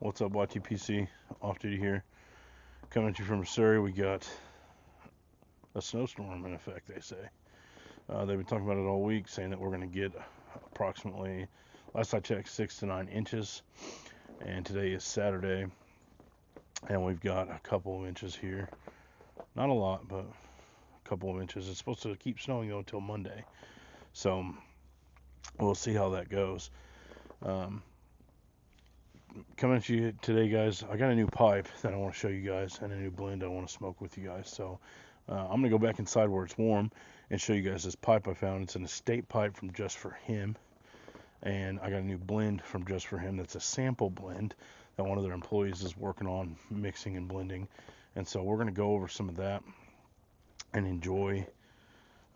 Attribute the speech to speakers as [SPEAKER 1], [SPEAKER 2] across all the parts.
[SPEAKER 1] What's up, YTPC? Off duty here. Coming at you from Missouri. We got a snowstorm in effect, they say. They've been talking about it all week, saying that we're going to get approximately, last I checked, 6 to 9 inches. And today is Saturday, and we've got a couple of inches here. Not a lot, but a couple of inches. It's supposed to keep snowing though until Monday. So we'll see how that goes. Um, Coming at you today, guys. I got a new pipe that I want to show you guys, and a new blend I want to smoke with you guys. So I'm gonna go back inside where it's warm and show you guys this pipe I found. It's an estate pipe from Just for Him, and I got a new blend from Just for Him. That's a sample blend that one of their employees is working on mixing and blending, and so we're gonna go over some of that and enjoy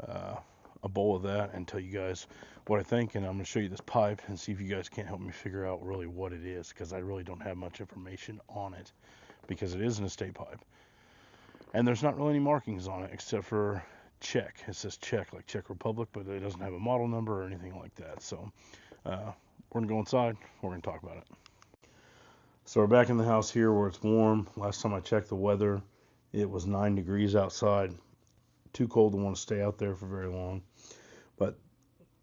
[SPEAKER 1] a bowl of that and tell you guys what I think, and I'm going to show you this pipe and see if you guys can't help me figure out really what it is, because I really don't have much information on it, because it is an estate pipe. And there's not really any markings on it except for Czech. It says Czech, like Czech Republic, but it doesn't have a model number or anything like that. So we're going to go inside. We're going to talk about it. So we're back in the house here where it's warm. Last time I checked the weather, it was 9 degrees outside. Too cold to want to stay out there for very long. But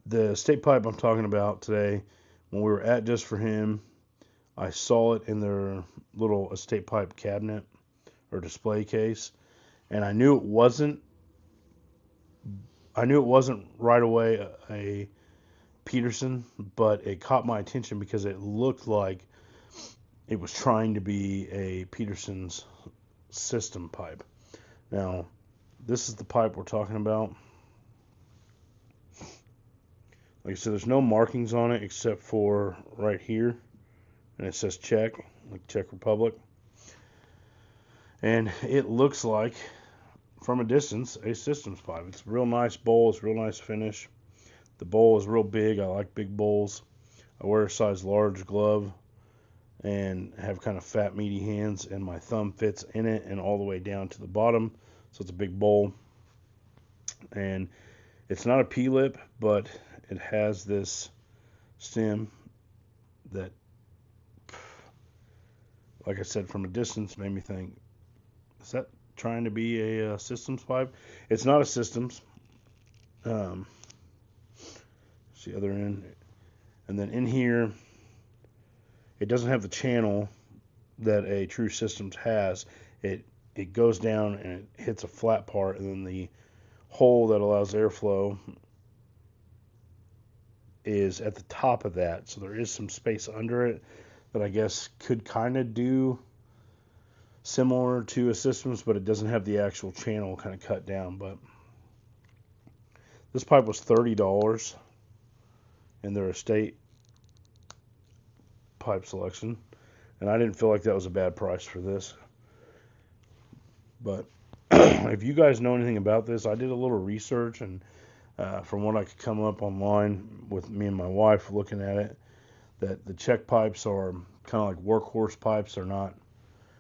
[SPEAKER 1] the estate pipe I'm talking about today, when we were at Just for Him, I saw it in their little estate pipe cabinet or display case, and I knew it wasn't right away a Peterson, but it caught my attention because it looked like it was trying to be a Peterson's system pipe. Now, this is the pipe we're talking about. Like I said, there's no markings on it except for right here, and it says Czech, like Czech Republic. And it looks like, from a distance, a systems pipe. It's a real nice bowl. It's a real nice finish. The bowl is real big. I like big bowls. I wear a size large glove and have kind of fat, meaty hands, and my thumb fits in it and all the way down to the bottom. So it's a big bowl. And it's not a P-lip, but it has this stem that, like I said, from a distance made me think, is that trying to be a systems pipe? It's not a systems. It's the other end. And then in here, it doesn't have the channel that a true systems has. It goes down and it hits a flat part, and then the hole that allows airflow is at the top of that. So there is some space under it that I guess could kind of do similar to a systems, but it doesn't have the actual channel kind of cut down. But this pipe was $30 in their estate pipe selection, and I didn't feel like that was a bad price for this. But if you guys know anything about this, I did a little research, and from what I could come up online with me and my wife looking at it, that the Czech pipes are kind of like workhorse pipes. They're not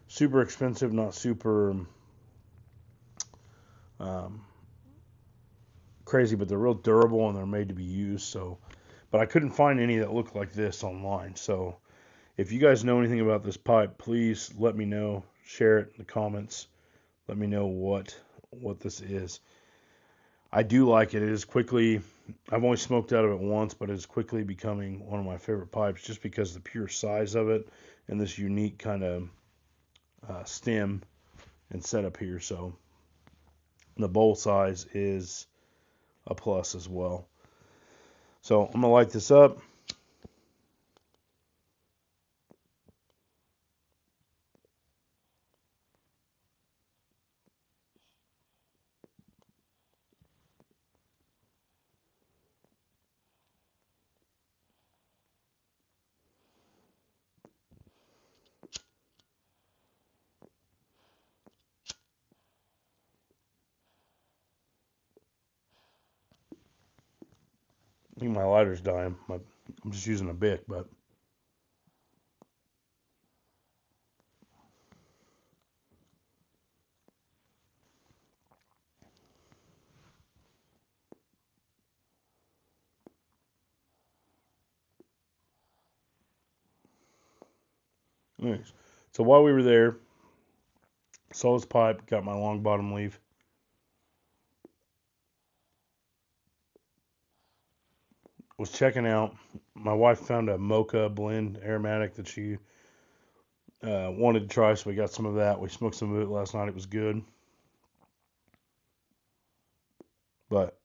[SPEAKER 1] super expensive, not super crazy, but they're real durable and they're made to be used. So, but I couldn't find any that looked like this online. So if you guys know anything about this pipe, please let me know. Share it in the comments. Let me know what this is. I do like it. It is quickly, I've only smoked out of it once, but it's quickly becoming one of my favorite pipes just because of the pure size of it and this unique kind of stem and setup here. So the bowl size is a plus as well. So I'm going to light this up. I think my lighter's dying. I'm just using a Bic, but Anyways, so while we were there, saw this pipe, got my long bottom leaf. Was checking out. My wife found a mocha blend aromatic that she wanted to try, so we got some of that. We smoked some of it last night. It was good. But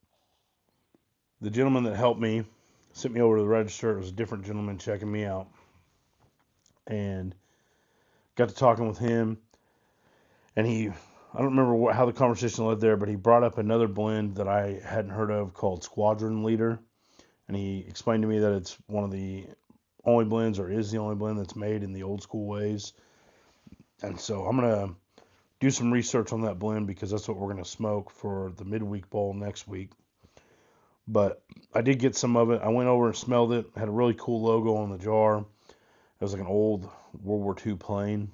[SPEAKER 1] the gentleman that helped me sent me over to the register. It was a different gentleman checking me out. And got to talking with him. And I don't remember how the conversation led there, but he brought up another blend that I hadn't heard of called Squadron Leader. And he explained to me that it's one of the only blends, or is the only blend that's made in the old school ways. And so I'm going to do some research on that blend because that's what we're going to smoke for the midweek bowl next week. But I did get some of it. I went over and smelled it. It had a really cool logo on the jar. It was like an old World War II plane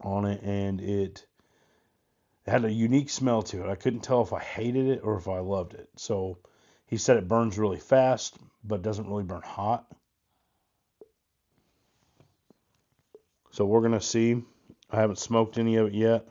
[SPEAKER 1] on it, and it had a unique smell to it. I couldn't tell if I hated it or if I loved it. So he said it burns really fast, but doesn't really burn hot. So we're going to see. I haven't smoked any of it yet.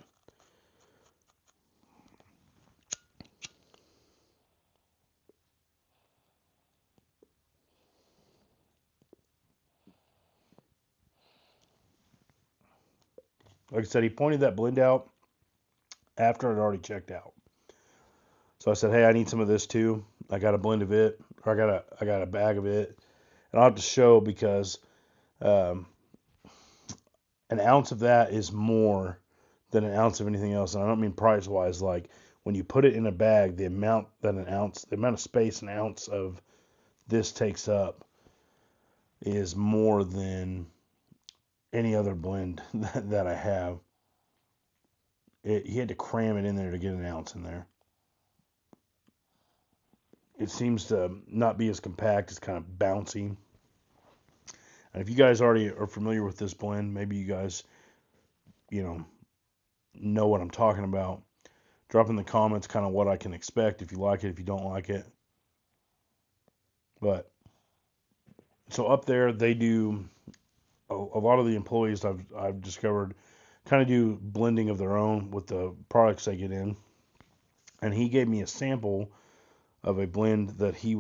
[SPEAKER 1] Like I said, he pointed that blend out after I'd already checked out. So I said, hey, I need some of this too. I got a blend of it, or I got a bag of it. And I'll have to show because um, an ounce of that is more than an ounce of anything else. And I don't mean price wise, like when you put it in a bag, the amount of space an ounce of this takes up is more than any other blend that I have. He had to cram it in there to get an ounce in there. It seems to not be as compact. It's kind of bouncy. And if you guys already are familiar with this blend, maybe you guys, you know what I'm talking about. Drop in the comments kind of what I can expect, if you like it, if you don't like it. But so up there, they do a lot of the employees I've discovered kind of do blending of their own with the products they get in. And he gave me a sample of a blend that he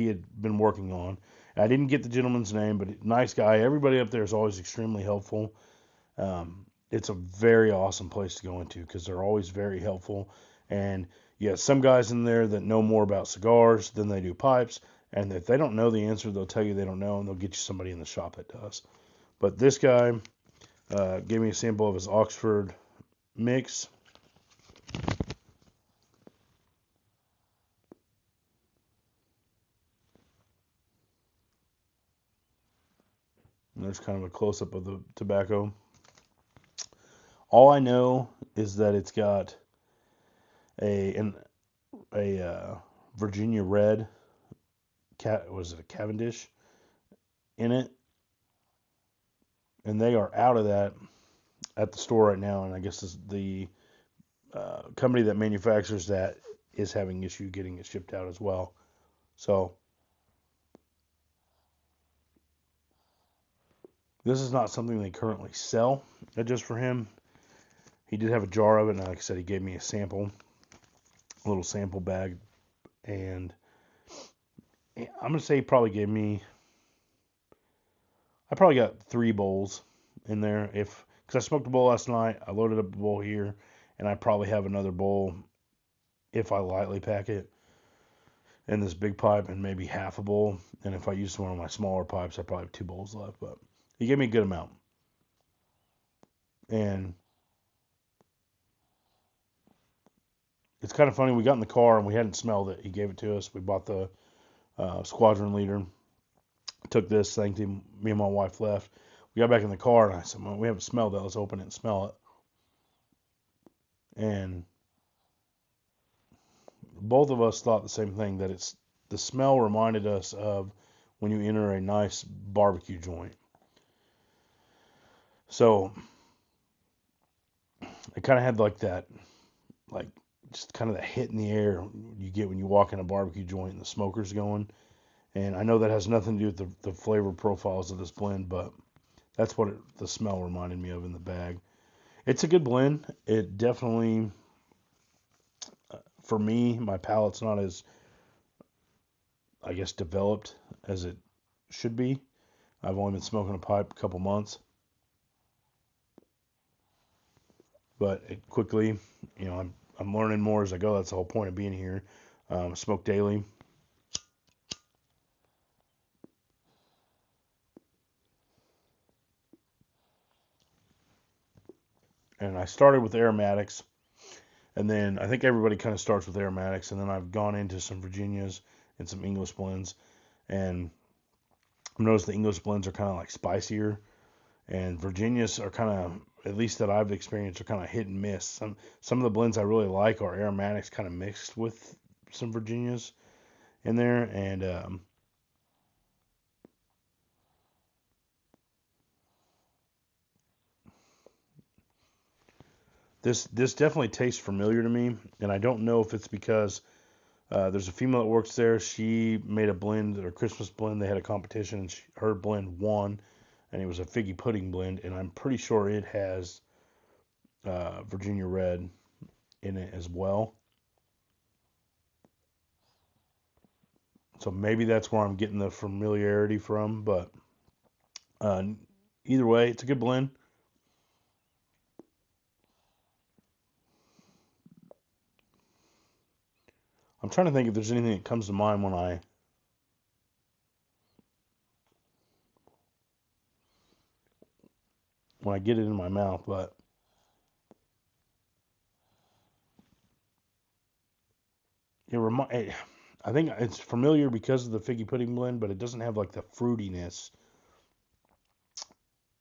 [SPEAKER 1] had been working on. And I didn't get the gentleman's name, but nice guy. Everybody up there is always extremely helpful. It's a very awesome place to go into because they're always very helpful. And you have some guys in there that know more about cigars than they do pipes. And if they don't know the answer, they'll tell you they don't know, and they'll get you somebody in the shop that does. But this guy gave me a sample of his Oxford mix. And there's kind of a close-up of the tobacco. All I know is that it's got a Virginia Red, was it a Cavendish, in it. And they are out of that at the store right now. And I guess the company that manufactures that is having issue getting it shipped out as well. So this is not something they currently sell just for him. He did have a jar of it, and like I said, he gave me a little sample bag. And I'm going to say he probably gave me, I probably got 3 bowls in there. Because I smoked a bowl last night, I loaded up a bowl here, and I probably have another bowl if I lightly pack it in this big pipe, and maybe half a bowl. And if I use one of my smaller pipes, I probably have 2 bowls left. But he gave me a good amount. And it's kind of funny. We got in the car and we hadn't smelled it. He gave it to us. We bought the Squadron Leader. Took this, thanked him. Me and my wife left. We got back in the car and I said, well, we haven't smelled that. Let's open it and smell it. And both of us thought the same thing, that the smell reminded us of when you enter a nice barbecue joint. So it kind of had like that, like just kind of the hit in the air you get when you walk in a barbecue joint and the smoker's going. And I know that has nothing to do with the flavor profiles of this blend, but That's what the smell reminded me of in the bag. It's a good blend. It definitely, for me, my palate's not as, I guess, developed as it should be. I've only been smoking a pipe a couple months, but it quickly, I'm learning more as I go. That's the whole point of being here. Smoke daily. And I started with aromatics, and then I think everybody kind of starts with aromatics, and then I've gone into some Virginias and some English blends, and I've noticed the English blends are kind of like spicier, and Virginias are kind of, at least that I've experienced, are kind of hit and miss. Some of the blends I really like are aromatics kind of mixed with some Virginias in there, and this definitely tastes familiar to me, and I don't know if it's because there's a female that works there. She made a blend, or Christmas blend. They had a competition, and her blend won, and it was a figgy pudding blend, and I'm pretty sure it has Virginia Red in it as well. So maybe that's where I'm getting the familiarity from. But uh, either way, it's a good blend. I'm trying to think if there's anything that comes to mind when I get it in my mouth. But I think it's familiar because of the figgy pudding blend, but it doesn't have like the fruitiness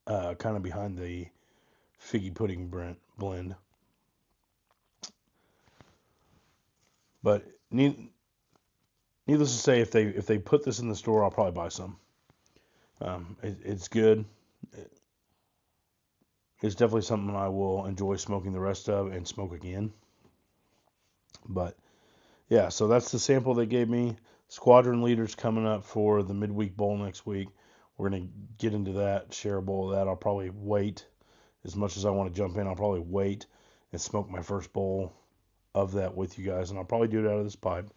[SPEAKER 1] kind of behind the figgy pudding blend. But needless to say, if they put this in the store, I'll probably buy some. It's good. It's definitely something I will enjoy smoking the rest of and smoke again. But yeah, so that's the sample they gave me. Squadron leaders coming up for the midweek bowl next week. We're gonna get into that, share a bowl of that. I'll probably wait. As much as I want to jump in, I'll probably wait and smoke my first bowl of that with you guys, and I'll probably do it out of this pipe.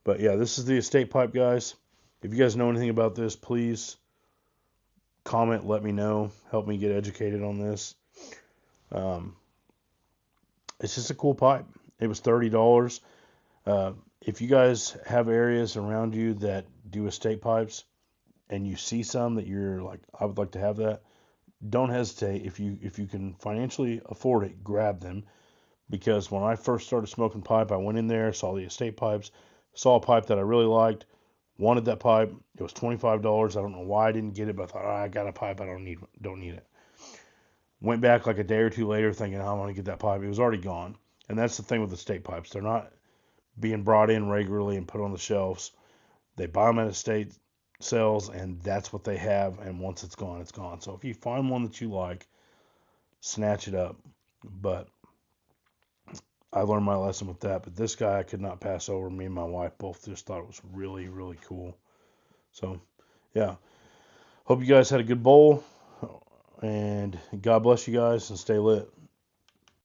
[SPEAKER 1] But yeah, this is the estate pipe, guys. If you guys know anything about this, please comment, let me know, help me get educated on this. Um, it's just a cool pipe. It was $30. Uh, if you guys have areas around you that do estate pipes and you see some that you're like, I would like to have that, don't hesitate. If you can financially afford it, grab them. Because when I first started smoking pipe, I went in there, saw the estate pipes, saw a pipe that I really liked, wanted that pipe. It was $25. I don't know why I didn't get it, but I thought, I got a pipe. I don't need it. Went back like a day or two later thinking, I want to get that pipe. It was already gone. And that's the thing with estate pipes. They're not being brought in regularly and put on the shelves. They buy them at estate sales, and that's what they have. And once it's gone, it's gone. So if you find one that you like, snatch it up. But I learned my lesson with that. But this guy I could not pass over. Me and my wife both just thought it was really, really cool. So, yeah. Hope you guys had a good bowl. And God bless you guys and stay lit.